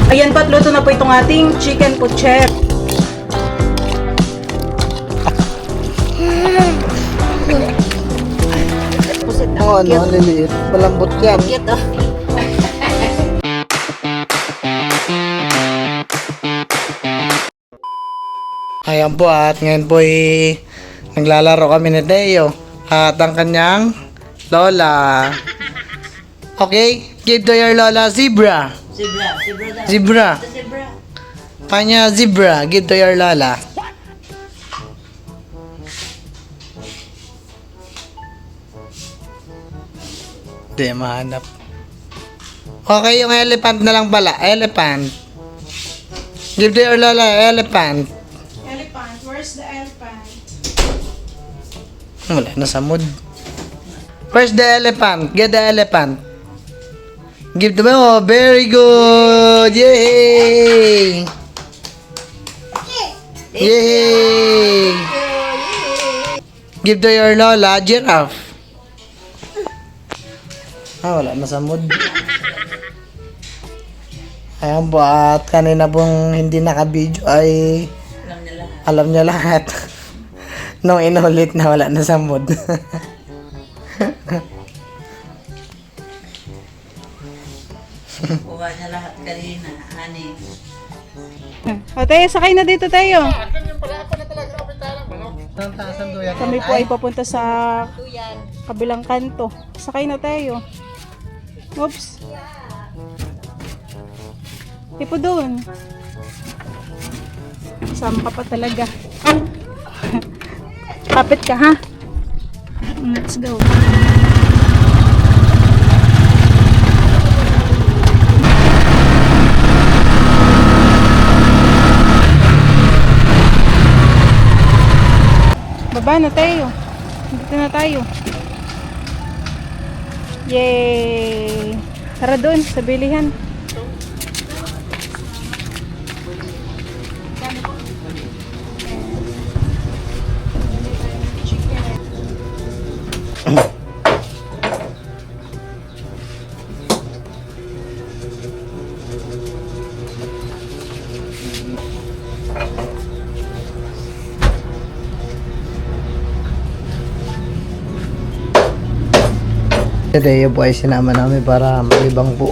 Ayan po, at luto na po itong ating chicken pochette. Oo, ano, liliit. Malambot yan. Cute, oh. Ayan po, at ngayon po naglalaro kami ni Teo at ang kanyang lola. Okay, give to your lola zebra. Zebra. Zebra daw. Zebra. Zebra. Kanya zebra, give to your lola. Hindi mahanap. Okay, yung elephant na lang pala. Elephant. Give to your lola, elephant. Elephant. Where's the elephant? Wala na sa mood. Where's the elephant? Get the elephant. Give to me. Oh, very good. Yay! Yay! Give to your lola giraffe. Wala na sa mood. Ayan po, at kanina pong hindi naka-video ay alam niya lahat. Nung inulit na wala na sa mood. Kuha niya lahat kanina, ani. O, tayo, sakay na dito tayo. Kami po ay papunta sa kabilang kanto. Sakay na tayo. Oops. Ipo doon. Sama ka pa talaga. Kapit ka, ha? Let's go. Baba na tayo. Dito na tayo. Yay! Tara doon, sa bilihan. Si Teo po ay sinama namin para malibang po.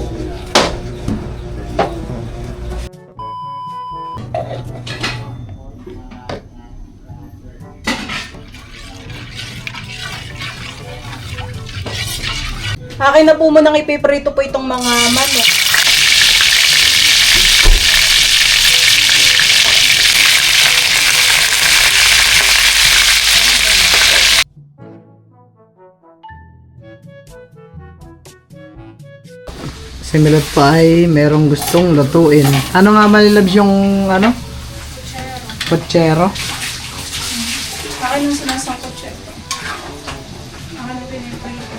Akin na po munang ipiprito po itong mga manok. Si Milot pa ay merong gustong lutuin. Ano nga malilabs yung ano? Pochero. Akin yung sinasangkot siya ito. Akin yung piniprito.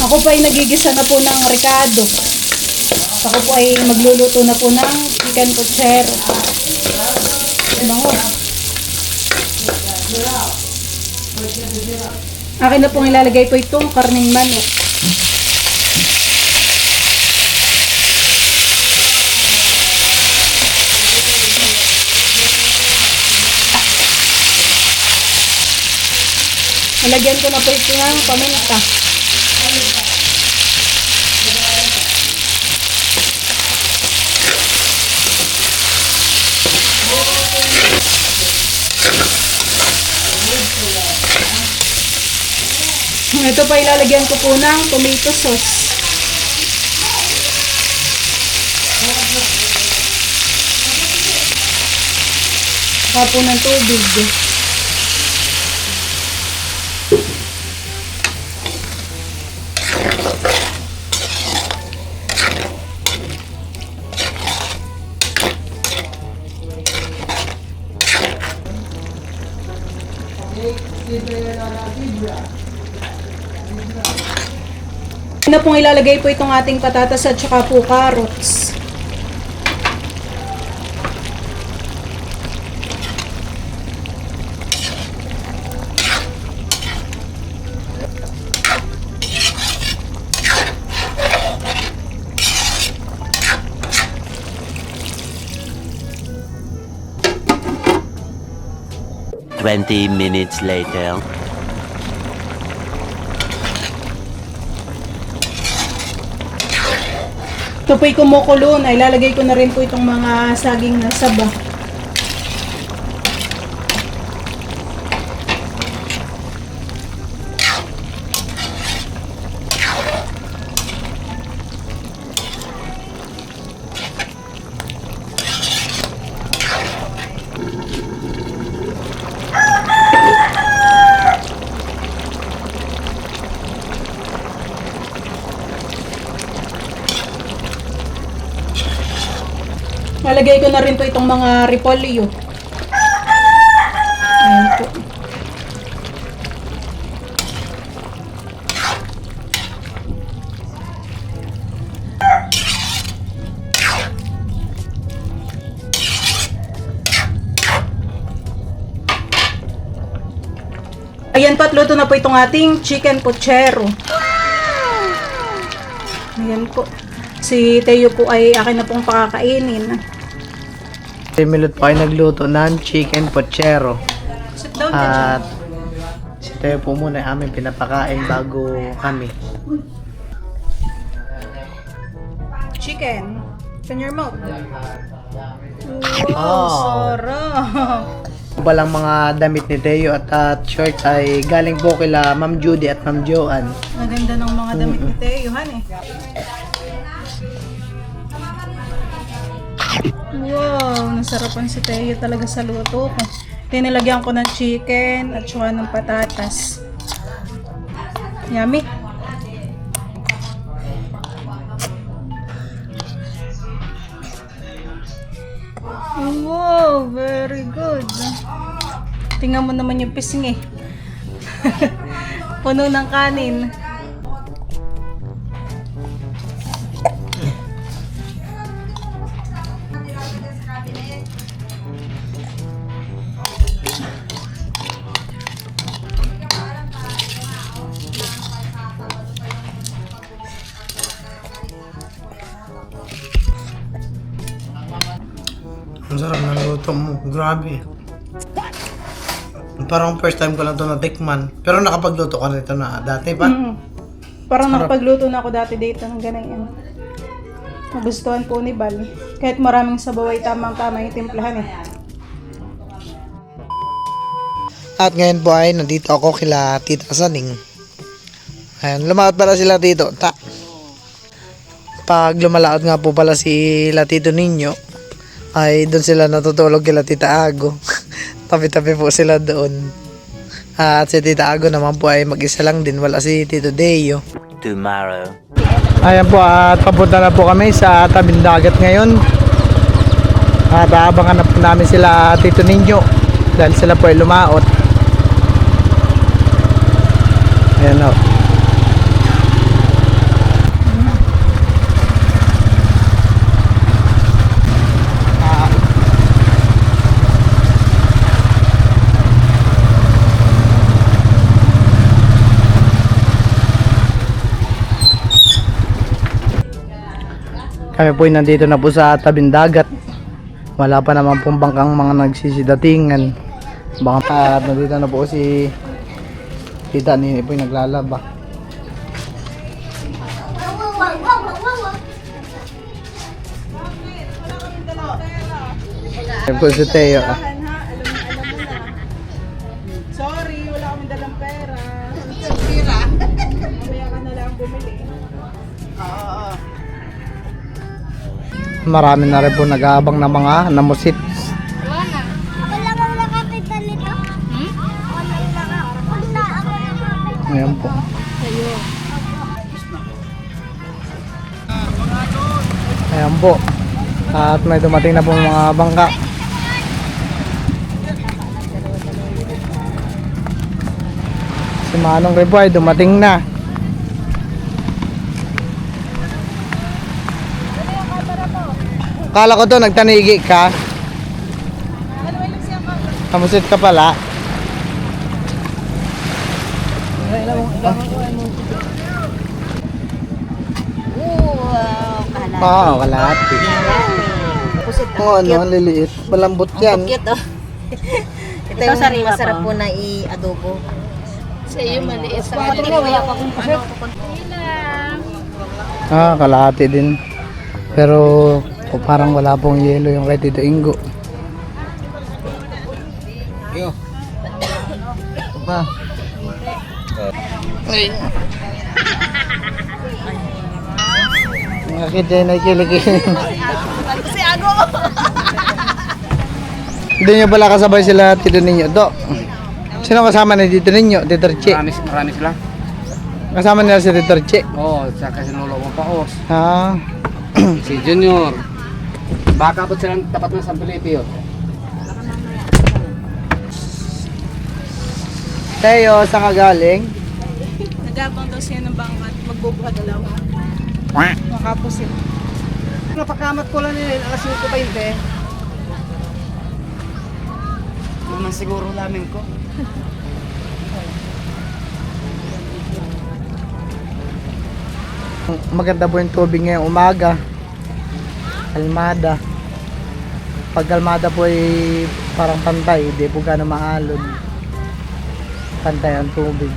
Ako po ay nagigisa na po ng ricado. Ako po ay magluluto na po ng chicken pochero. Bango. Akin na pong ilalagay po itong karning manok. Nalagyan ko na po ito ng paminta. Ito pa ilalagyan ko po ng tomato sauce. Saka po ng tubig. Na pong ilalagay po itong ating patatas at saka po carrots. Twenty minutes later. Ito po'y kumukulo na. Ilalagay ko na rin po itong mga saging na saba. Lalagay ko na rin po itong mga repolyo. Ayan po. Ayan po at luto na po itong ating chicken pochero. Ayan po. Si Teo po ay akin na pong pakakainin. Milot po ay nagluto ng chicken pochero. Sit down At si Teo po muna ay aming pinapakain bago kami. Chicken. Open your mouth. Wow, Oh. sarap. Balang mga damit ni Teo at short ay galing po kila Ma'am Judy at Ma'am Joanne. Maganda ng mga damit ni Teo, han eh. Wow, nasarapan si Teo talaga sa luto ko. Tinilagyan ko ng chicken at saka ng patatas. Yummy. Wow, very good. Tingnan mo naman yung pisngi. Puno ng kanin. Ang sarap ng luto mo. Grabe. Parang first time ko lang ito natikman. Pero nakapagluto ka nito na dati pa. Parang nakapagluto na ako dati dito ng ganyan. Nagustuhan po ni Bal. Kahit maraming sabaw ay tamang-tama yung timplahan eh. At ngayon po ay nandito ako kila Tita Saning. Ayan, lumakad pala sila dito. Pag lumalaot nga po pala si Latito Ninyo, ay doon sila natutulog kila Tita Ago. Tabi-tabi po sila doon. At si Tita Ago naman po ay mag-isa lang din. Wala si Tito Deo. Tomorrow. Ayan po at papunta na po kami sa tabing dagat ngayon. At aabangan na po namin sila Tito Ninyo. Dahil sila po ay lumaot. Ayan o. Kami po nandito na po sa tabing dagat. Wala pa naman pong bangkang mga nagsisidatingan. Baka nandito na po si Kita ni po yung naglalaba. Ayan po si Teo. Sorry, wala kaming dalang pera. Pera? Mamaya ka na lang bumili. Oo. Marami na rin po nag-aabang na mga namusit. Wala mo nakakita nito? Wala ako nakakita. Ayan po. Ayan po. At may dumating na po mga bangka. Si Manong rin po ay dumating na. Kala ko to nagtanigi ka. Kamusit ka pala. Wow, Oo, kalahati. Oo, ano, ang liliit. Malambot yan. cute oh. Ito yung masarap po na i-adobo. Ah, kalahati din. Pero parang wala pong yelo yung kay Tito Ingo. Iyo. Pa. Nakita na kilikili. Kasi ako! Hindi nyo pala kasabay sila Tito Ninyo. Do. Sino kasama ni Tito Ninyo? Tito Che. Marami sila. Kasama nila si Tito Che. Oo, saka si Lolo mo paos. Ah. Si Junior. Baka po silang tapat ng San Felipe yun. Teo, saan ka galing? Nagabang daw siya ng bangkat. Magbubuha dalawa. Makapusin. Napakamat ko lang nila, alas 5:20. Naman siguro lamin ko. Maganda po yung tubig ngayong umaga. Kalmada. Pag kalmada po ay parang pantay, hindi po gano'ng maalon. Pantay ang tubig.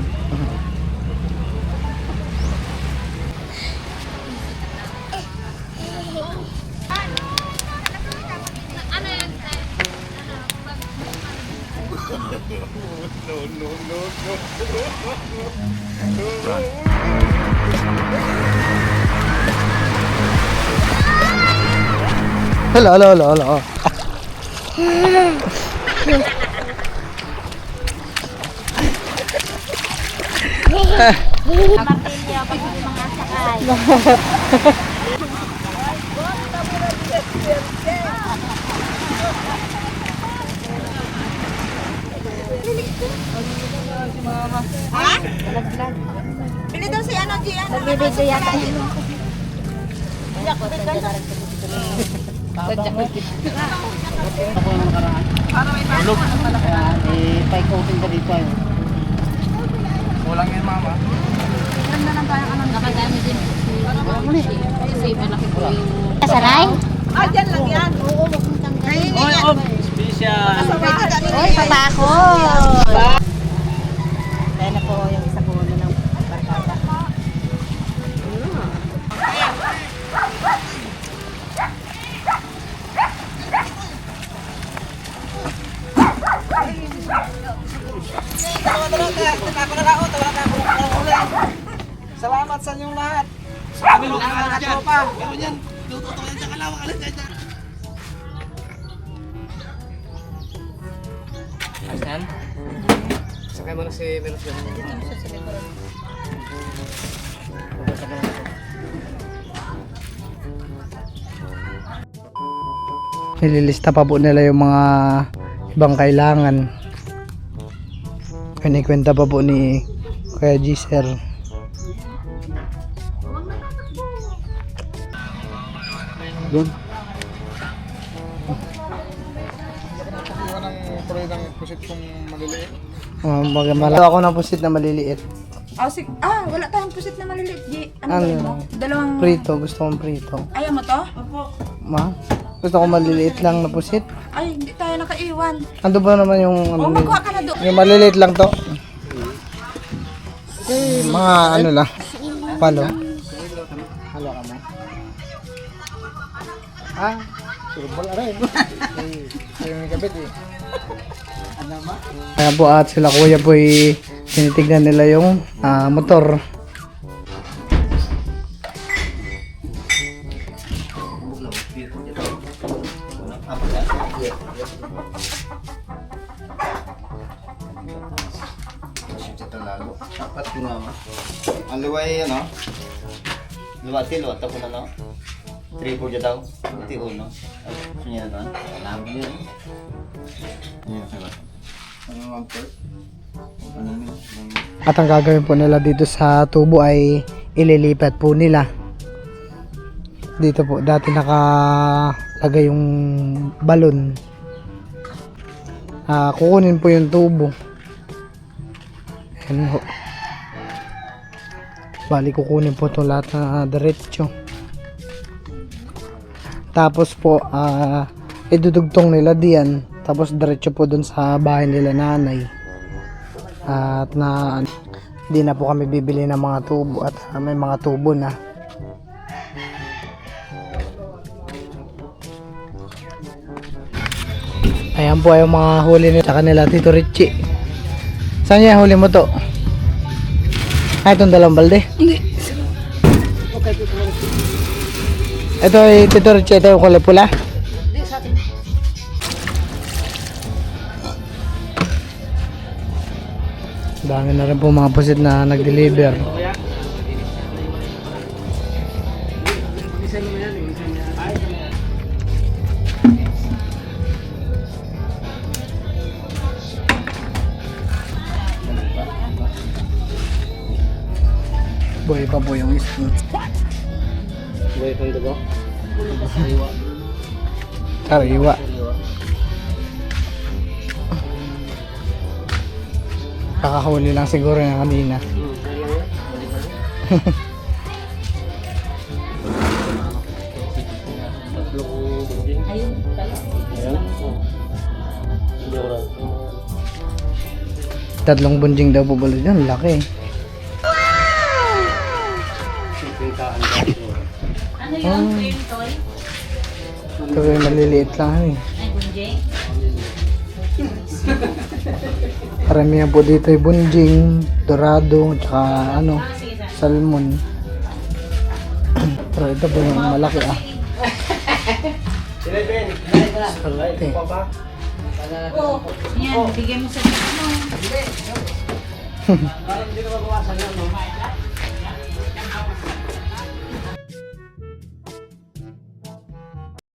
Hala, hala, hala, hala. Pili daw si ano, Gian. Nagbibigay yata. Ako yung nakaraan. Tulog. Kaya, paikotin ka dito ay. Kulang yan, mama. Kasaray? Ah, dyan lang yan. Oo, wag mong tanggalin. Special. Uy, papako! Kaya na po yung isa po ng barkada. Salamat sa inyong lahat. Sabi mo mga tropa. Ayan. Sakay mo na si Melos yun. Nililista pa po nila yung mga ibang kailangan. Kinikwenta pa po ni Kuya G-Sir. Doon. Malaki ako ng pusit na maliliit. Wala tayong pusit na maliliit, G. Ano Ano? gawin mo? Dalawang... Prito, gusto kong prito. Ayaw mo to? Ma? Gusto ko maliliit lang na pusit. Ay, hindi tayo nakaiwan. Ando ba naman yung O, magkuha ka na doon. yung maliliit lang to? Mga ano lang. Palo. Halo ka mo. Ah, surbol na rin. Ayaw may kabit eh. Kaya po at sila kuya po tinitignan nila yung motor. Dapat pinama. Ang luway ano? Luwati, luwata ko na no? 3-4 dyan daw. Luwati uno. Sunya na to. Alam mo yun. Yan, diba? Ano ang part? At ang gagawin po nila dito sa tubo ay ililipat po nila. Dito po dati nakalagay yung balon. Kukunin po yung tubo. Ayan po. Bali kukunin po ito lahat na diretso. Tapos po idudugtong nila diyan. Tapos diretso po dun sa bahay nila nanay. At hindi na po kami bibili ng mga tubo at may mga tubo na. Ayan po ay yung mga huli nila sa kanila Tito Richie. Saan niya huli mo to? Ay, itong dalawang balde? Hindi. Ito ay Tito Richie, ito yung kulay pula? Hindi, sa atin. Dami na rin po mga pusit na nag-deliver. Buhay pa po yung isa. Buhay pang dugo? Sariwa. Kakahuli lang siguro yung kanina. Tatlong bunjing daw po pala dyan. Laki. Ano yung cream toy? Ito yung maliliit lang. Ay, bunjing? Karamihan po dito ay bunjing, dorado, tsaka salmon. Pero ito po yung malaki Sarate. Oh, yan, bigyan mo sa ano.